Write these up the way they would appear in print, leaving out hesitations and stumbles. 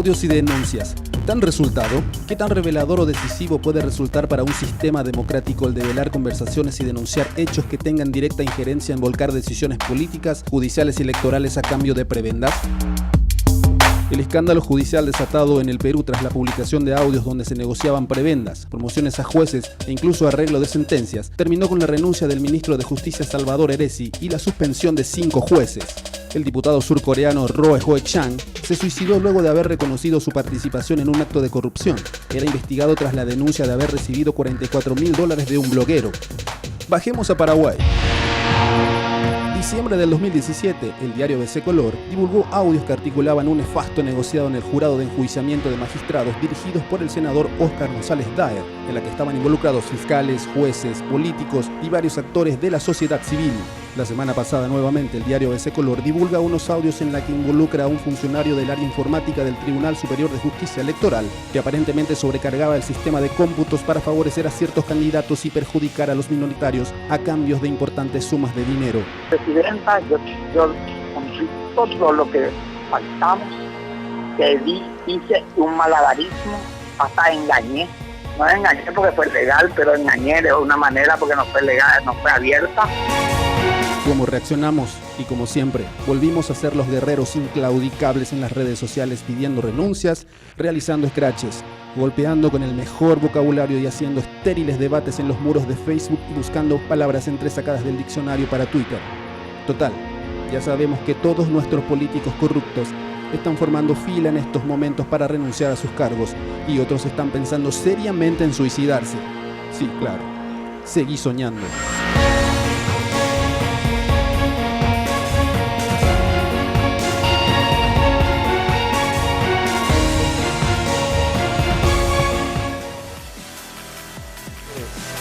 Audios y denuncias. ¿Tan resultado? ¿Qué tan revelador o decisivo puede resultar para un sistema democrático el develar conversaciones y denunciar hechos que tengan directa injerencia en volcar decisiones políticas, judiciales y electorales a cambio de prebendas? El escándalo judicial desatado en el Perú tras la publicación de audios donde se negociaban prebendas, promociones a jueces e incluso arreglo de sentencias, terminó con la renuncia del ministro de Justicia Salvador Heresi y la suspensión de 5 jueces. El diputado surcoreano Roe Ho-chang se suicidó luego de haber reconocido su participación en un acto de corrupción. Era investigado tras la denuncia de haber recibido $44.000 de un bloguero. Bajemos a Paraguay. En diciembre del 2017, el diario ABC Color divulgó audios que articulaban un nefasto negociado en el jurado de enjuiciamiento de magistrados dirigidos por el senador Óscar González Daer, en la que estaban involucrados fiscales, jueces, políticos y varios actores de la sociedad civil. La semana pasada, nuevamente, el diario ABC Color divulga unos audios en la que involucra a un funcionario del área informática del Tribunal Superior de Justicia Electoral, que aparentemente sobrecargaba el sistema de cómputos para favorecer a ciertos candidatos y perjudicar a los minoritarios a cambios de importantes sumas de dinero. Presidenta, yo cumplí todo lo que faltamos, que hice un malabarismo, hasta engañé. No engañé porque fue legal, pero engañé de una manera porque no fue legal, no fue abierta. Como reaccionamos, y como siempre, volvimos a ser los guerreros inclaudicables en las redes sociales pidiendo renuncias, realizando scratches, golpeando con el mejor vocabulario y haciendo estériles debates en los muros de Facebook y buscando palabras entresacadas del diccionario para Twitter. Total, ya sabemos que todos nuestros políticos corruptos están formando fila en estos momentos para renunciar a sus cargos y otros están pensando seriamente en suicidarse. Sí, claro, seguí soñando.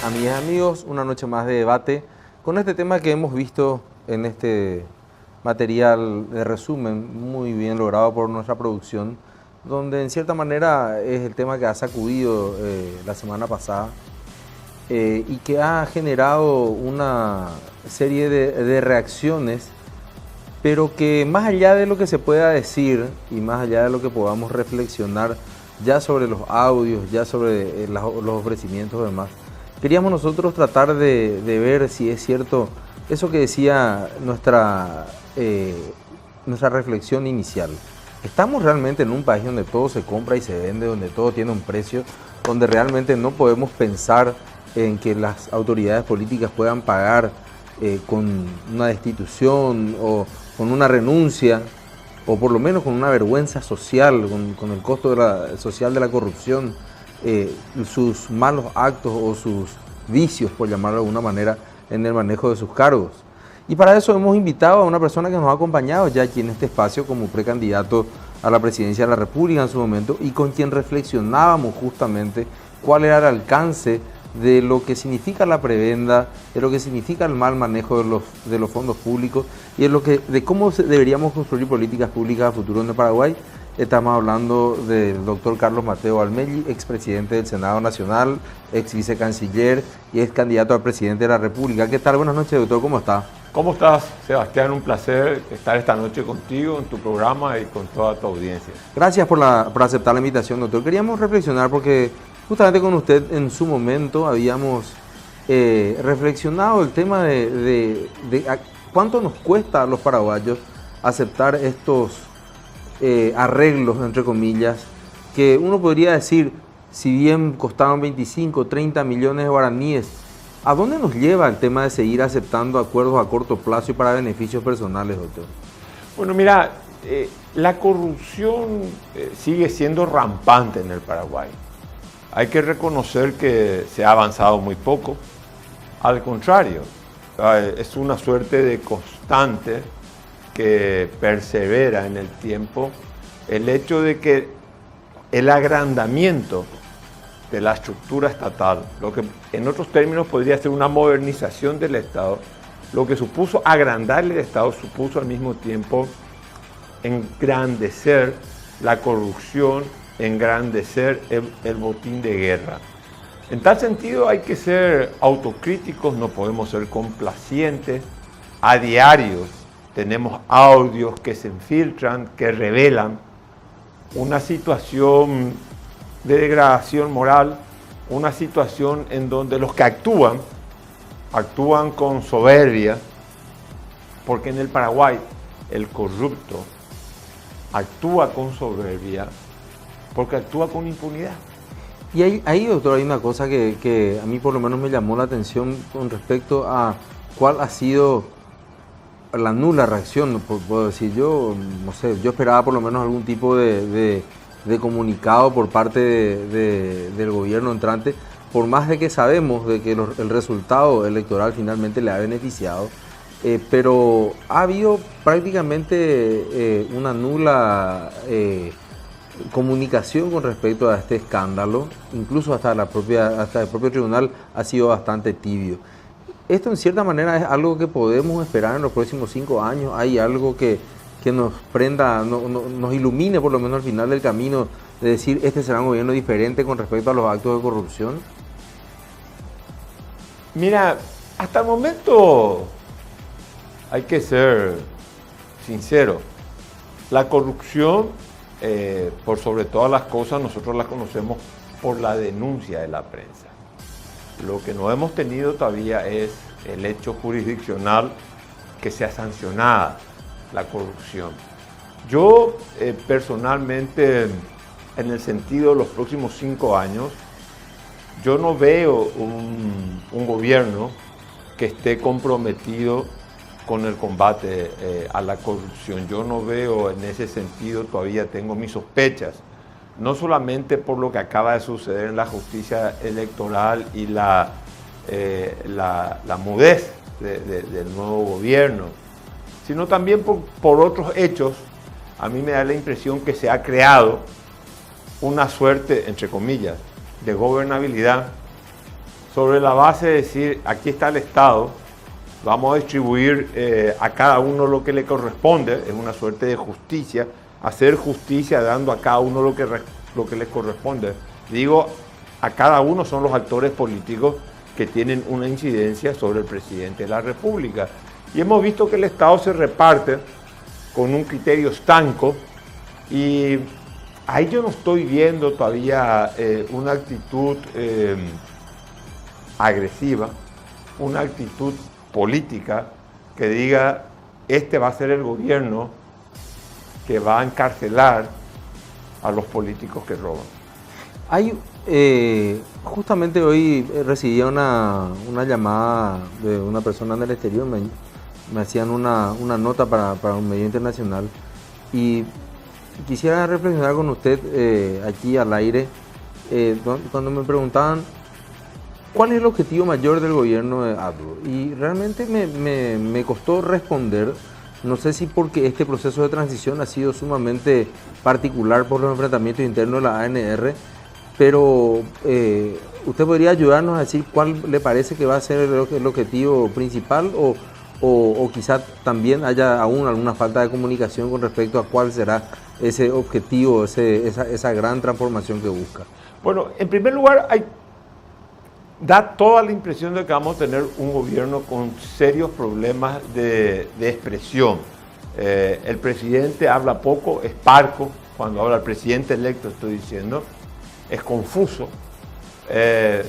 Amigas y amigos, una noche más de debate con este tema que hemos visto en este material de resumen muy bien logrado por nuestra producción, donde en cierta manera es el tema que ha sacudido la semana pasada y que ha generado una serie de reacciones, pero que más allá de lo que se pueda decir y más allá de lo que podamos reflexionar ya sobre los audios, ya sobre los ofrecimientos y demás, queríamos nosotros tratar de ver si es cierto eso que decía nuestra reflexión inicial. ¿Estamos realmente en un país donde todo se compra y se vende, donde todo tiene un precio, donde realmente no podemos pensar en que las autoridades políticas puedan pagar con una destitución o con una renuncia, o por lo menos con una vergüenza social, con el costo social de la corrupción, sus malos actos o sus vicios, por llamarlo de alguna manera, en el manejo de sus cargos? Y para eso hemos invitado a una persona que nos ha acompañado ya aquí en este espacio como precandidato a la presidencia de la República en su momento y con quien reflexionábamos justamente cuál era el alcance de lo que significa la prebenda, de lo que significa el mal manejo de los fondos públicos y de cómo deberíamos construir políticas públicas a futuro en el Paraguay. Estamos hablando del doctor Carlos Mateo Almelli, expresidente del Senado Nacional, ex vicecanciller y ex candidato a presidente de la República. ¿Qué tal? Buenas noches, doctor. ¿Cómo está? ¿Cómo estás, Sebastián? Un placer estar esta noche contigo en tu programa y con toda tu audiencia. Gracias por aceptar la invitación, doctor. Queríamos reflexionar porque justamente con usted en su momento habíamos reflexionado el tema de cuánto nos cuesta a los paraguayos aceptar estos arreglos, entre comillas, que uno podría decir, si bien costaban 25, 30 millones de guaraníes, ¿a dónde nos lleva el tema de seguir aceptando acuerdos a corto plazo y para beneficios personales, doctor? Bueno, mira, la corrupción sigue siendo rampante en el Paraguay. Hay que reconocer que se ha avanzado muy poco. Al contrario, es una suerte de constante que persevera en el tiempo el hecho de que el agrandamiento de la estructura estatal, lo que en otros términos podría ser una modernización del Estado, lo que supuso agrandar el Estado, supuso al mismo tiempo engrandecer la corrupción, engrandecer el botín de guerra. En tal sentido hay que ser autocríticos, no podemos ser complacientes. A diario tenemos audios que se infiltran, que revelan una situación de degradación moral, una situación en donde los que actúan con soberbia, porque en el Paraguay el corrupto actúa con soberbia porque actúa con impunidad. Y ahí, doctor, hay una cosa que a mí por lo menos me llamó la atención con respecto a cuál ha sido la nula reacción, puedo decir yo, no sé, yo esperaba por lo menos algún tipo de comunicado por parte del gobierno entrante, por más de que sabemos de que el resultado electoral finalmente le ha beneficiado, pero ha habido prácticamente una nula comunicación con respecto a este escándalo, incluso hasta el propio tribunal ha sido bastante tibio. Esto en cierta manera es algo que podemos esperar en los próximos 5 años. Hay algo que nos prenda, nos ilumine por lo menos al final del camino, de decir este será un gobierno diferente con respecto a los actos de corrupción. Mira, hasta el momento hay que ser sincero. La corrupción, por sobre todas las cosas, nosotros la conocemos por la denuncia de la prensa. Lo que no hemos tenido todavía es el hecho jurisdiccional que sea sancionada la corrupción. Yo personalmente, en el sentido de los próximos 5 años, yo no veo un gobierno que esté comprometido con el combate a la corrupción. Yo no veo en ese sentido, todavía tengo mis sospechas, no solamente por lo que acaba de suceder en la justicia electoral y la mudez del nuevo gobierno, sino también por otros hechos. A mí me da la impresión que se ha creado una suerte, entre comillas, de gobernabilidad sobre la base de decir, aquí está el Estado, vamos a distribuir a cada uno lo que le corresponde, es una suerte de justicia, hacer justicia dando a cada uno lo que le corresponde. Digo, a cada uno son los actores políticos que tienen una incidencia sobre el presidente de la República. Y hemos visto que el Estado se reparte con un criterio estanco y ahí yo no estoy viendo todavía una actitud agresiva, una actitud política que diga, este va a ser el gobierno que va a encarcelar a los políticos que roban. Justamente hoy recibí una llamada de una persona en el exterior, me hacían una nota para un medio internacional y quisiera reflexionar con usted aquí al aire, cuando me preguntaban cuál es el objetivo mayor del gobierno de ADLO, y realmente me costó responder. No sé si porque este proceso de transición ha sido sumamente particular por los enfrentamientos internos de la ANR, pero usted podría ayudarnos a decir cuál le parece que va a ser el objetivo principal o quizá también haya aún alguna falta de comunicación con respecto a cuál será ese objetivo, esa gran transformación que busca. Bueno, en primer lugar, da toda la impresión de que vamos a tener un gobierno con serios problemas de expresión. El presidente habla poco, es parco, cuando habla el presidente electo estoy diciendo, es confuso.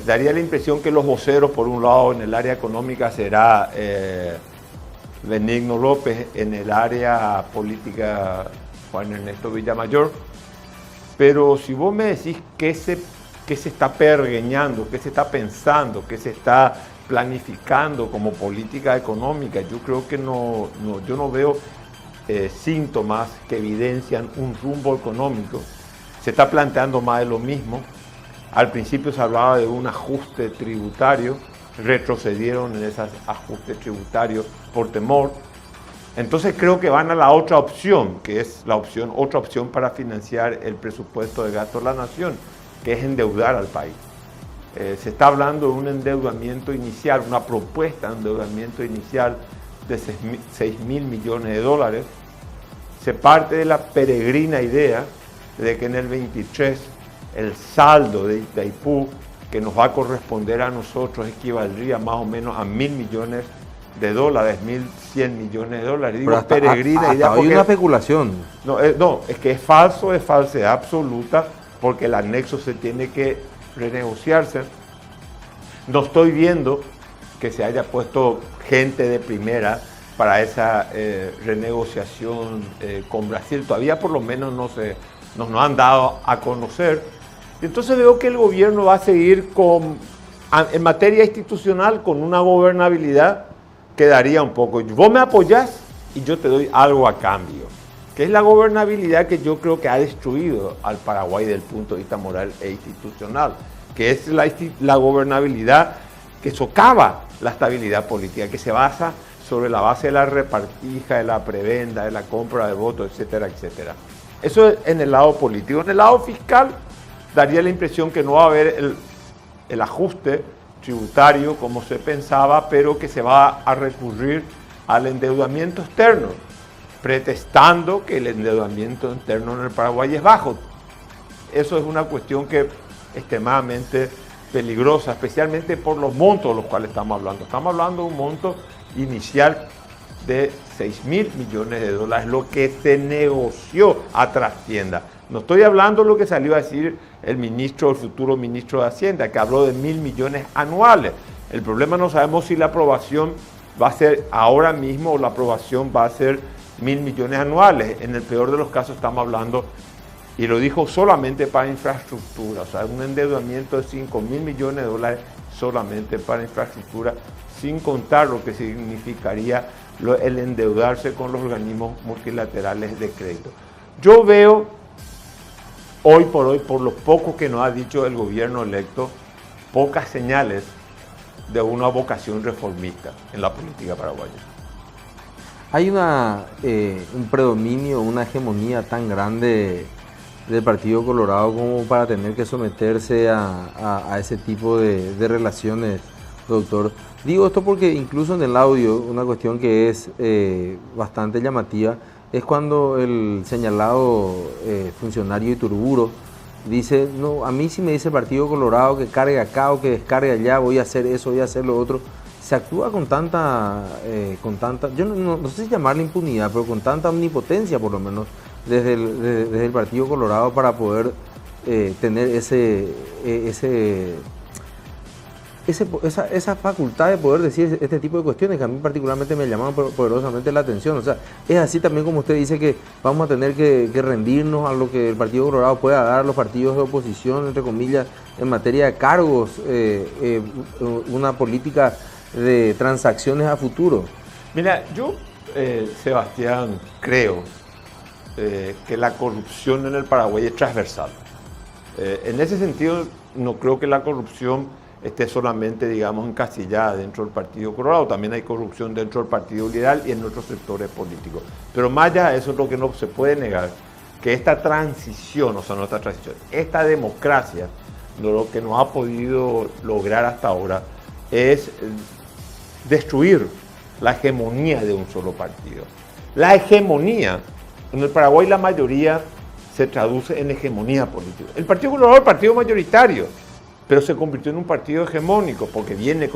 Daría la impresión que los voceros, por un lado, en el área económica será Benigno López, en el área política Juan Ernesto Villamayor, pero si vos me decís qué se está pergeñando, qué se está pensando, qué se está planificando como política económica, yo creo que yo no veo síntomas que evidencian un rumbo económico. Se está planteando más de lo mismo. Al principio se hablaba de un ajuste tributario, retrocedieron en ese ajuste tributario por temor. Entonces creo que van a la otra opción, que es otra opción para financiar el presupuesto de gasto de la nación, que es endeudar al país. Se está hablando de un endeudamiento inicial, una propuesta de endeudamiento inicial de 6.000 millones de dólares. Se parte de la peregrina idea de que en el 23 el saldo de Itaipú que nos va a corresponder a nosotros equivaldría más o menos a 1.000 millones de dólares, 1.100 millones de dólares. Digo, Pero peregrina hasta idea. hoy Porque, una especulación. no, es que es falso, es falsedad absoluta, porque el anexo se tiene que renegociarse. No estoy viendo que se haya puesto gente de primera para esa renegociación con Brasil. Todavía por lo menos nos han dado a conocer. Entonces veo que el gobierno va a seguir en materia institucional con una gobernabilidad que daría un poco. Vos me apoyás y yo te doy algo a cambio, que es la gobernabilidad que yo creo que ha destruido al Paraguay desde el punto de vista moral e institucional, que es la gobernabilidad que socava la estabilidad política, que se basa sobre la base de la repartija, de la prebenda, de la compra de votos, etcétera, etcétera. Eso es en el lado político. En el lado fiscal daría la impresión que no va a haber el ajuste tributario como se pensaba, pero que se va a recurrir al endeudamiento externo, pretextando que el endeudamiento interno en el Paraguay es bajo. Eso es una cuestión que es extremadamente peligrosa, especialmente por los montos de los cuales estamos hablando. Estamos hablando de un monto inicial de 6.000 millones de dólares, lo que se negoció a trastienda. No estoy hablando de lo que salió a decir el futuro ministro de Hacienda, que habló de 1.000 millones anuales. El problema no sabemos si la aprobación va a ser ahora mismo o la aprobación va a ser 1.000 millones anuales. En el peor de los casos estamos hablando, y lo dijo, solamente para infraestructura, o sea, un endeudamiento de 5.000 millones de dólares solamente para infraestructura, sin contar lo que significaría el endeudarse con los organismos multilaterales de crédito. Yo veo hoy por hoy, por lo poco que nos ha dicho el gobierno electo, pocas señales de una vocación reformista en la política paraguaya. Hay un predominio, una hegemonía tan grande del Partido Colorado como para tener que someterse a ese tipo de relaciones, doctor. Digo esto porque incluso en el audio, una cuestión que es bastante llamativa, es cuando el señalado funcionario Iturburu dice, no, a mí si me dice el Partido Colorado que cargue acá o que descargue allá, voy a hacer eso, voy a hacer lo otro. Se actúa con tanta, yo no sé si llamarle impunidad, pero con tanta omnipotencia por lo menos desde el Partido Colorado para poder tener esa facultad de poder decir este tipo de cuestiones que a mí particularmente me llamaban poderosamente la atención. O sea, es así también como usted dice que vamos a tener que rendirnos a lo que el Partido Colorado pueda dar a los partidos de oposición, entre comillas, en materia de cargos, una política de transacciones a futuro. Mira, yo, Sebastián, creo que la corrupción en el Paraguay es transversal. En ese sentido, no creo que la corrupción esté solamente, digamos, encasillada dentro del Partido Colorado. También hay corrupción dentro del Partido Liberal y en otros sectores políticos. Pero más allá de eso, es lo que no se puede negar, que esta transición, o sea, no esta transición, esta democracia, lo que nos ha podido lograr hasta ahora es destruir la hegemonía de un solo partido. La hegemonía, en el Paraguay la mayoría se traduce en hegemonía política. El Partido Colorado es el partido mayoritario, pero se convirtió en un partido hegemónico porque viene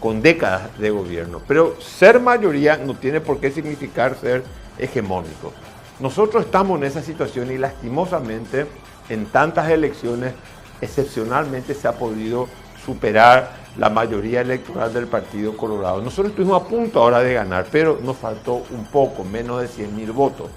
con décadas de gobierno. Pero ser mayoría no tiene por qué significar ser hegemónico. Nosotros estamos en esa situación y lastimosamente en tantas elecciones excepcionalmente se ha podido superar la mayoría electoral del Partido Colorado. Nosotros estuvimos a punto ahora de ganar, pero nos faltó un poco, menos de 100.000 votos.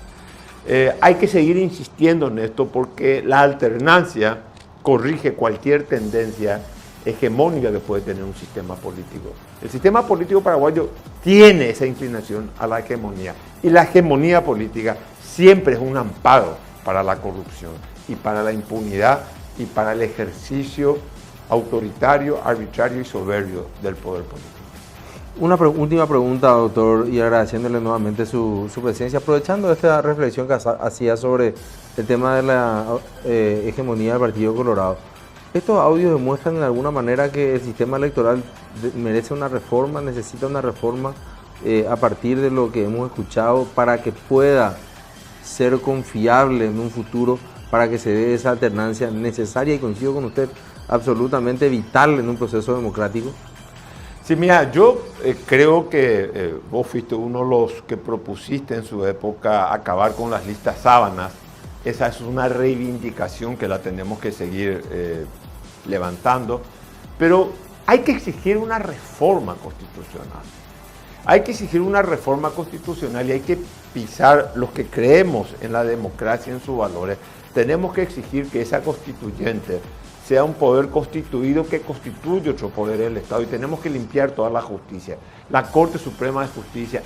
Hay que seguir insistiendo en esto porque la alternancia corrige cualquier tendencia hegemónica que puede tener un sistema político. El sistema político paraguayo tiene esa inclinación a la hegemonía y la hegemonía política siempre es un amparo para la corrupción y para la impunidad y para el ejercicio autoritario, arbitrario y soberbio del poder político. Una última pregunta, doctor, y agradeciéndole nuevamente su presencia, aprovechando esta reflexión que hacía sobre el tema de la hegemonía del Partido Colorado. ¿Estos audios demuestran de alguna manera que el sistema electoral merece una reforma, necesita una reforma a partir de lo que hemos escuchado para que pueda ser confiable en un futuro, para que se dé esa alternancia necesaria y coincido con usted, absolutamente vital en un proceso democrático? Sí, mira, yo creo que vos fuiste uno de los que propusiste en su época acabar con las listas sábanas. Esa es una reivindicación que la tenemos que seguir levantando, pero hay que exigir una reforma constitucional. Hay que exigir una reforma constitucional y hay que pisar los que creemos en la democracia, en sus valores. Tenemos que exigir que esa constituyente sea un poder constituido que constituye otro poder del Estado y tenemos que limpiar toda la justicia. La Corte Suprema de Justicia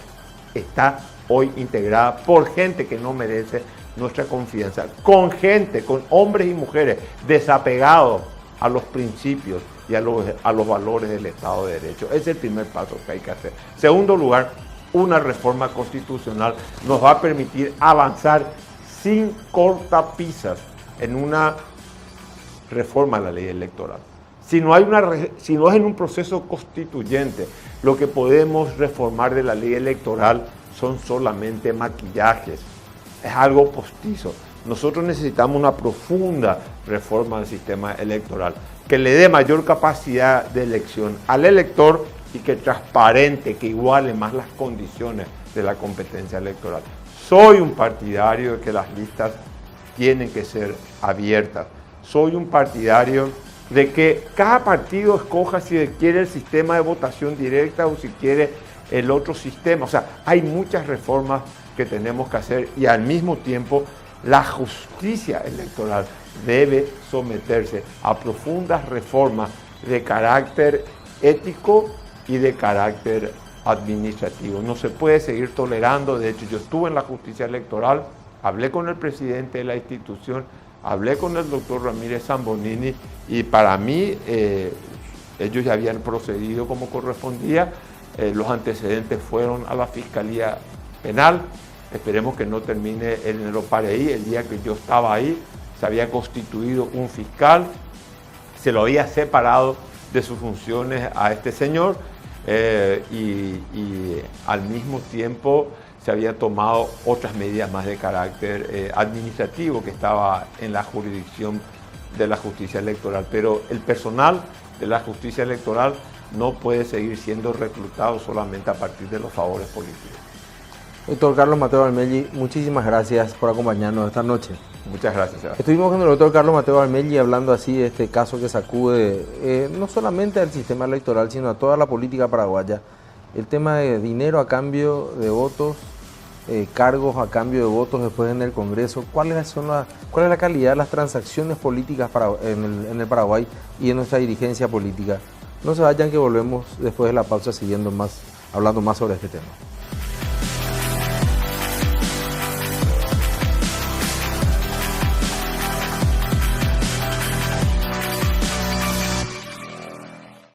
está hoy integrada por gente que no merece nuestra confianza, con gente, con hombres y mujeres desapegados a los principios y a los valores del Estado de Derecho. Ese es el primer paso que hay que hacer. Segundo lugar, una reforma constitucional nos va a permitir avanzar sin cortapisas en una reforma a la ley electoral. Si no es en un proceso constituyente, lo que podemos reformar de la ley electoral son solamente maquillajes, es algo postizo. Nosotros necesitamos una profunda reforma del sistema electoral que le dé mayor capacidad de elección al elector y que transparente, que iguale más las condiciones de la competencia electoral. Soy un partidario de que las listas tienen que ser abiertas. Soy un partidario de que cada partido escoja si quiere el sistema de votación directa o si quiere el otro sistema. O sea, hay muchas reformas que tenemos que hacer y al mismo tiempo la justicia electoral debe someterse a profundas reformas de carácter ético y de carácter administrativo. No se puede seguir tolerando. De hecho, yo estuve en la justicia electoral, hablé con el presidente de la institución, hablé con el doctor Ramírez Zambonini y para mí ellos ya habían procedido como correspondía. Los antecedentes fueron a la Fiscalía Penal. Esperemos que no termine en el Opareí. El día que yo estaba ahí se había constituido un fiscal, se lo había separado de sus funciones a este señor y al mismo tiempo se había tomado otras medidas más de carácter administrativo que estaba en la jurisdicción de la justicia electoral. Pero el personal de la justicia electoral no puede seguir siendo reclutado solamente a partir de los favores políticos. Doctor Carlos Mateo Valmelli, muchísimas gracias por acompañarnos esta noche. Muchas gracias, Sebastián. Estuvimos con el doctor Carlos Mateo Valmelli hablando así de este caso que sacude no solamente al sistema electoral, sino a toda la política paraguaya. El tema de dinero a cambio de votos, cargos a cambio de votos después en el Congreso. ¿Cuál es la calidad de las transacciones políticas en el Paraguay y en nuestra dirigencia política? No se vayan, que volvemos después de la pausa hablando más sobre este tema.